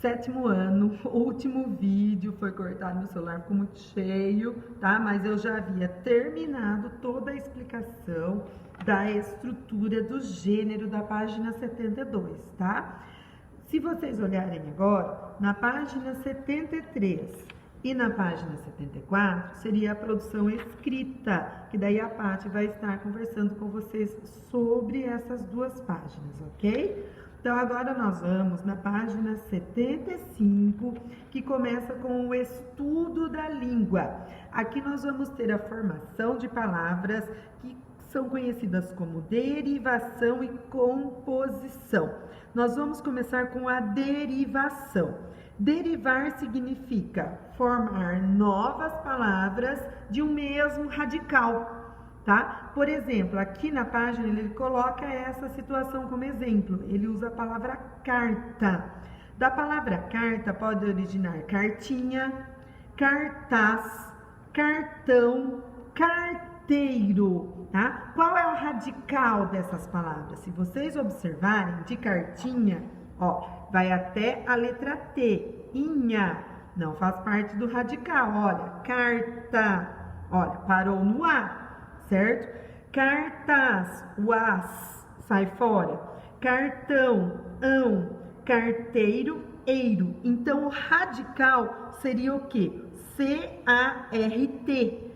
7º ano, o último vídeo foi cortado, meu celular ficou muito cheio, tá? Mas eu já havia terminado toda a explicação da estrutura do gênero da página 72, tá? Se vocês olharem agora, na página 73 e na página 74, seria a produção escrita, que daí a Paty vai estar conversando com vocês sobre essas duas páginas, ok? Então, agora nós vamos na página 75, que começa com o estudo da língua. Aqui nós vamos ter a formação de palavras que são conhecidas como derivação e composição. Nós vamos começar com a derivação. Derivar significa formar novas palavras de um mesmo radical. Tá? Por exemplo, aqui na página ele coloca essa situação como exemplo. Ele usa a palavra carta. Da palavra carta pode originar cartinha, cartaz, cartão, carteiro. Tá? Qual é o radical dessas palavras? Se vocês observarem, de cartinha, ó, vai até a letra T. Inha não faz parte do radical. Olha, carta, olha, parou no A. Certo? Cartaz, o as, sai fora. Cartão, ão. Carteiro, eiro. Então, o radical seria o quê? C-A-R-T.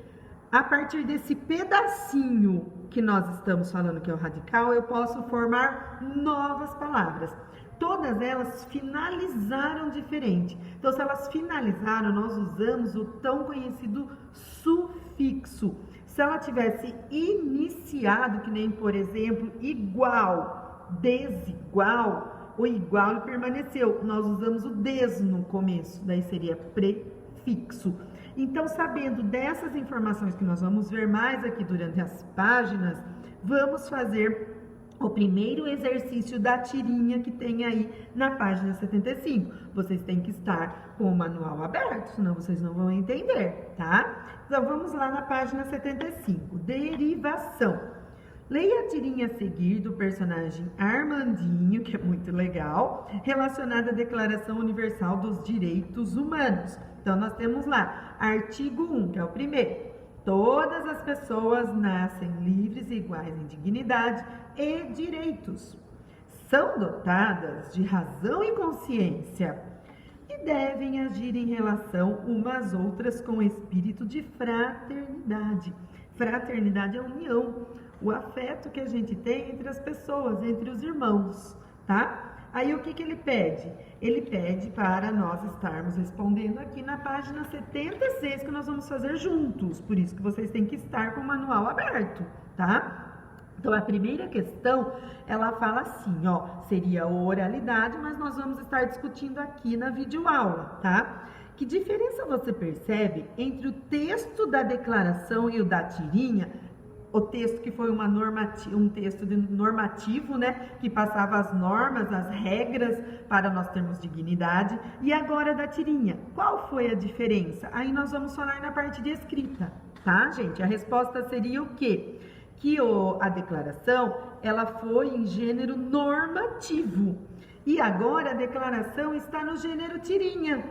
A partir desse pedacinho que nós estamos falando que é o radical, eu posso formar novas palavras. Todas elas finalizaram diferente. Então, se elas finalizaram, nós usamos o tão conhecido sufixo. Se ela tivesse iniciado, que nem, por exemplo, igual, desigual, o igual permaneceu. Nós usamos o des no começo, daí seria prefixo. Então, sabendo dessas informações que nós vamos ver mais aqui durante as páginas, vamos fazer o primeiro exercício da tirinha que tem aí na página 75. Vocês têm que estar com o manual aberto, senão vocês não vão entender, tá? Então, vamos lá na página 75. Derivação. Leia a tirinha a seguir do personagem Armandinho, que é muito legal, relacionada à Declaração Universal dos Direitos Humanos. Então, nós temos lá, artigo 1, que é o primeiro. Todas as pessoas nascem livres e iguais em dignidade e direitos. São dotadas de razão e consciência e devem agir em relação umas às outras com espírito de fraternidade. Fraternidade é união, o afeto que a gente tem entre as pessoas, entre os irmãos, tá? Aí o que ele pede? Ele pede para nós estarmos respondendo aqui na página 76, que nós vamos fazer juntos. Por isso que vocês têm que estar com o manual aberto, tá? Então, a primeira questão, ela fala assim, ó, seria oralidade, mas nós vamos estar discutindo aqui na videoaula, tá? Que diferença você percebe entre o texto da declaração e o da tirinha? O texto que foi um texto normativo, né, que passava as normas, as regras para nós termos dignidade, e agora da tirinha. Qual foi a diferença? Aí nós vamos falar na parte de escrita, tá, gente? A resposta seria o quê? Que a declaração, ela foi em gênero normativo, e agora a declaração está no gênero tirinha.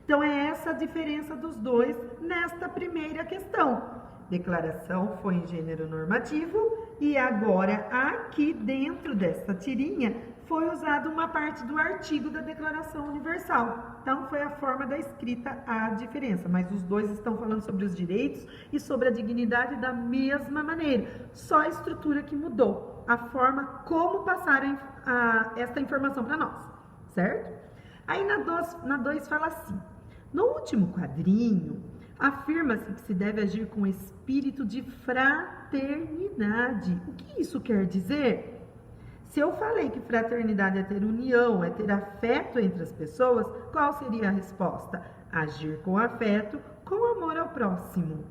Então, é essa a diferença dos dois nesta primeira questão. Declaração foi em gênero normativo e agora aqui dentro dessa tirinha foi usada uma parte do artigo da Declaração Universal. Então foi a forma da escrita a diferença, mas os dois estão falando sobre os direitos e sobre a dignidade da mesma maneira, só a estrutura que mudou, a forma como passaram esta informação para nós, certo? Aí na 2 fala assim, no último quadrinho, afirma-se que se deve agir com espírito de fraternidade. O que isso quer dizer? Se eu falei que fraternidade é ter união, é ter afeto entre as pessoas, qual seria a resposta? Agir com afeto, com amor ao próximo.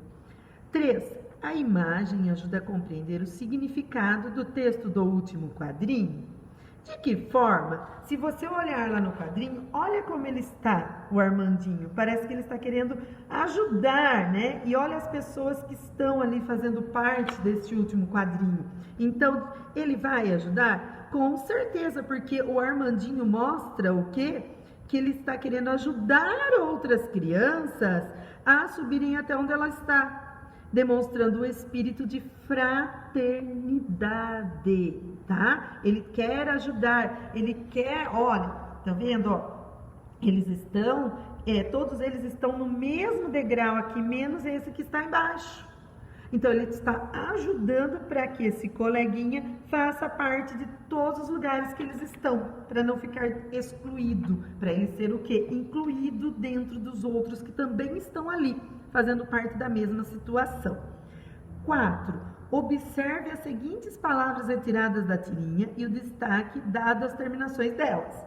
3. A imagem ajuda a compreender o significado do texto do último quadrinho. De que forma? Se você olhar lá no quadrinho, olha como ele está, o Armandinho. Parece que ele está querendo ajudar, né? E olha as pessoas que estão ali fazendo parte desse último quadrinho. Então, ele vai ajudar? Com certeza, porque o Armandinho mostra o quê? que ele está querendo ajudar outras crianças a subirem até onde ela está, demonstrando o espírito de fraternidade, tá? Ele quer ajudar, ele quer, olha, tá vendo, ó? Eles estão, todos eles estão no mesmo degrau aqui, menos esse que está embaixo. Então, ele está ajudando para que esse coleguinha faça parte de todos os lugares que eles estão, para não ficar excluído, para ele ser o quê? Incluído dentro dos outros que também estão ali, fazendo parte da mesma situação. 4. Observe as seguintes palavras retiradas da tirinha e o destaque dado às terminações delas.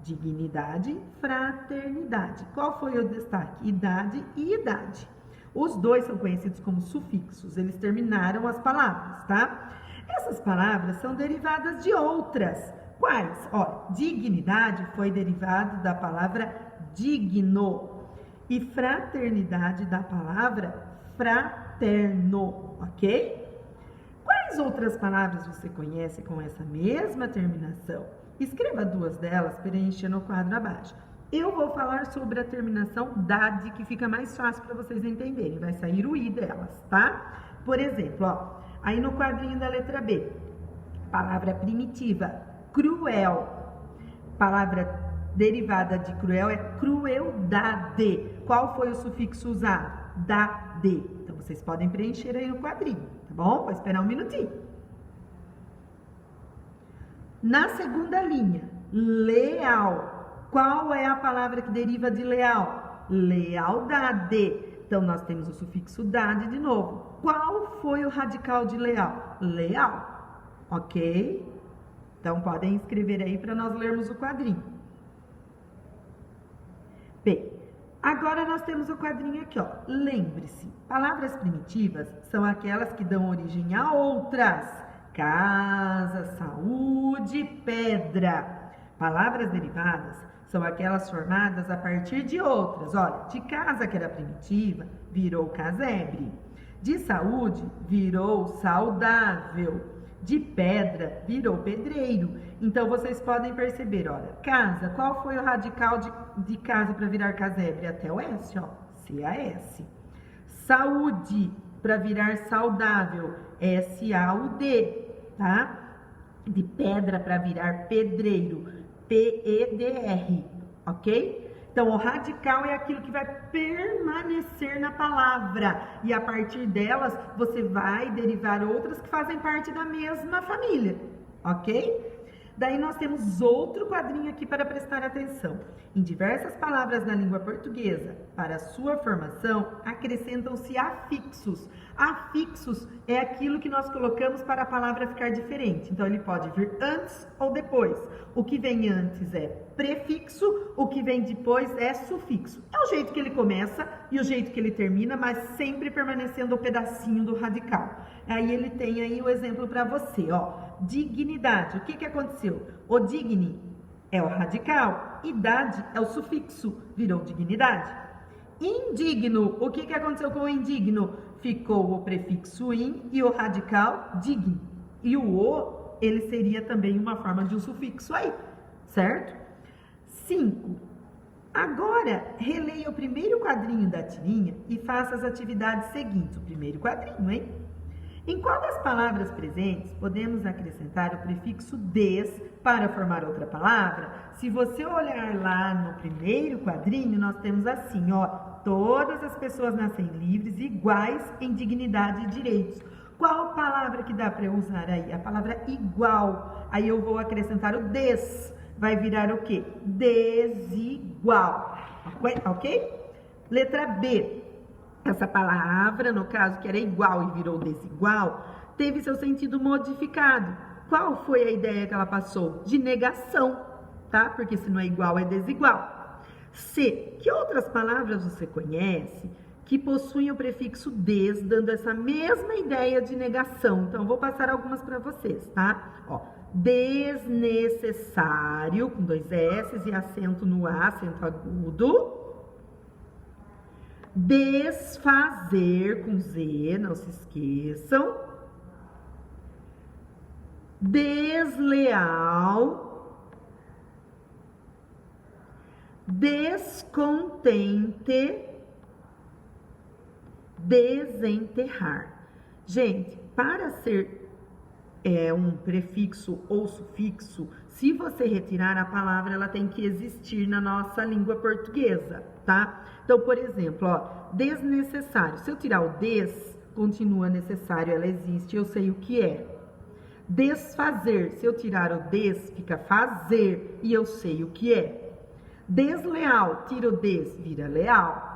Dignidade, fraternidade. Qual foi o destaque? Idade e idade. Os dois são conhecidos como sufixos, eles terminaram as palavras, tá? Essas palavras são derivadas de outras. Quais? Ó, dignidade foi derivado da palavra digno e fraternidade da palavra fraterno, ok? Quais outras palavras você conhece com essa mesma terminação? Escreva 2 delas preenchendo o quadro abaixo. Eu vou falar sobre a terminação dade, que fica mais fácil para vocês entenderem. Vai sair o i delas, tá? Por exemplo, ó, aí no quadrinho da letra B, palavra primitiva, cruel. Palavra derivada de cruel é crueldade. Qual foi o sufixo usado? Dade. Então, vocês podem preencher aí no quadrinho, tá bom? Vou esperar um minutinho. Na segunda linha, leal. Qual é a palavra que deriva de leal? Lealdade. Então, nós temos o sufixo dade de novo. Qual foi o radical de leal? Leal. Ok? Então, podem escrever aí para nós lermos o quadrinho. Bem, agora nós temos o quadrinho aqui, ó. Lembre-se, palavras primitivas são aquelas que dão origem a outras. Casa, saúde, pedra. Palavras derivadas são aquelas formadas a partir de outras. Olha, de casa, que era primitiva, virou casebre. De saúde, virou saudável. De pedra, virou pedreiro. Então, vocês podem perceber, olha, casa, qual foi o radical de casa para virar casebre? Até o S, ó, C-A-S. Saúde, para virar saudável, S-A-U-D, tá? De pedra para virar pedreiro, P-E-D-R, ok? Então, o radical é aquilo que vai permanecer na palavra. E a partir delas, você vai derivar outras que fazem parte da mesma família, ok? Daí nós temos outro quadrinho aqui para prestar atenção. Em diversas palavras na língua portuguesa, para sua formação, acrescentam-se afixos. Afixos é aquilo que nós colocamos para a palavra ficar diferente. Então, ele pode vir antes ou depois. O que vem antes é prefixo, o que vem depois é sufixo. É o jeito que ele começa e o jeito que ele termina, mas sempre permanecendo o pedacinho do radical. Aí ele tem aí o exemplo para você, ó. Dignidade. O que aconteceu? O digni é o radical, idade é o sufixo, virou dignidade. Indigno. O que aconteceu com o indigno? Ficou o prefixo in e o radical digno. E o, ele seria também uma forma de um sufixo aí, certo? 5. Agora, releia o primeiro quadrinho da tirinha e faça as atividades seguintes. O primeiro quadrinho, hein? Em qual das palavras presentes podemos acrescentar o prefixo des para formar outra palavra? Se você olhar lá no primeiro quadrinho, nós temos assim, ó, todas as pessoas nascem livres, iguais em dignidade e direitos. Qual palavra que dá para eu usar aí? A palavra igual. Aí eu vou acrescentar o des. Vai virar o quê? Desigual. Ok? Letra B. Essa palavra, no caso, que era igual e virou desigual, teve seu sentido modificado. Qual foi a ideia que ela passou? De negação, tá? Porque se não é igual, é desigual. C. Que outras palavras você conhece que possuem o prefixo des, dando essa mesma ideia de negação? Então, vou passar algumas para vocês, tá? Ó, desnecessário, com 2 S e acento no A, acento agudo. Desfazer, com Z, não se esqueçam. Desleal. descontente, desenterrar. Gente, para ser um prefixo ou sufixo, se você retirar a palavra, ela tem que existir na nossa língua portuguesa, tá? Então, por exemplo, ó, desnecessário. Se eu tirar o des, continua necessário, ela existe, eu sei o que é. Desfazer. Se eu tirar o des, fica fazer, e eu sei o que é. Desleal. Tira o des, vira leal.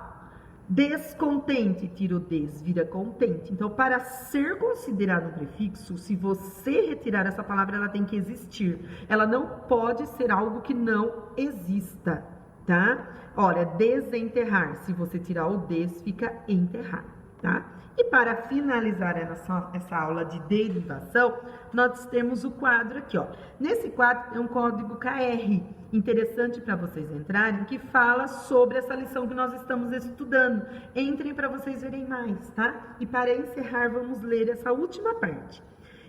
Descontente, tira o des, vira contente. Então, para ser considerado um prefixo, se você retirar essa palavra, ela tem que existir. Ela não pode ser algo que não exista, tá? Olha, desenterrar, se você tirar o des, fica enterrar, tá? E para finalizar essa aula de derivação, nós temos o quadro aqui, ó. Nesse quadro é um código QR, interessante para vocês entrarem, que fala sobre essa lição que nós estamos estudando. Entrem para vocês verem mais, tá? E para encerrar, vamos ler essa última parte.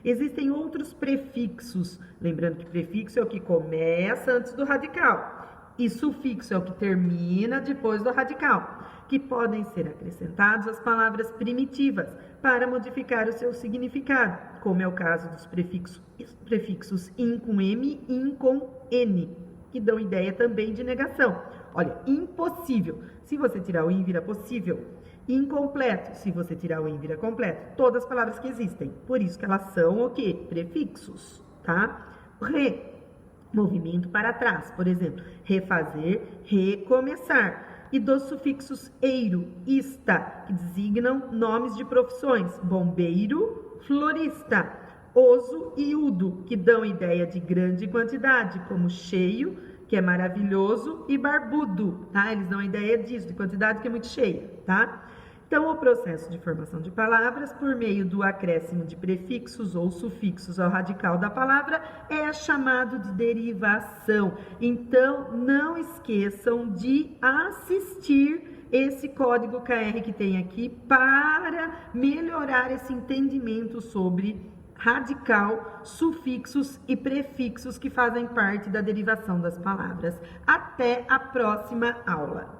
Existem outros prefixos, lembrando que prefixo é o que começa antes do radical. E sufixo é o que termina depois do radical, que podem ser acrescentados às palavras primitivas para modificar o seu significado, como é o caso dos prefixos in com M e in com N, que dão ideia também de negação. Olha, impossível, se você tirar o in vira possível. Incompleto, se você tirar o in vira completo. Todas as palavras que existem, por isso que elas são o quê? Prefixos, tá? Movimento para trás, por exemplo, refazer, recomeçar. E dos sufixos eiro, ista, que designam nomes de profissões, bombeiro, florista, oso e udo, que dão ideia de grande quantidade, como cheio, que é maravilhoso, e barbudo, tá? Eles dão a ideia disso, de quantidade que é muito cheia, tá? Então, o processo de formação de palavras, por meio do acréscimo de prefixos ou sufixos ao radical da palavra, é chamado de derivação. Então, não esqueçam de assistir esse código QR que tem aqui para melhorar esse entendimento sobre radical, sufixos e prefixos que fazem parte da derivação das palavras. Até a próxima aula!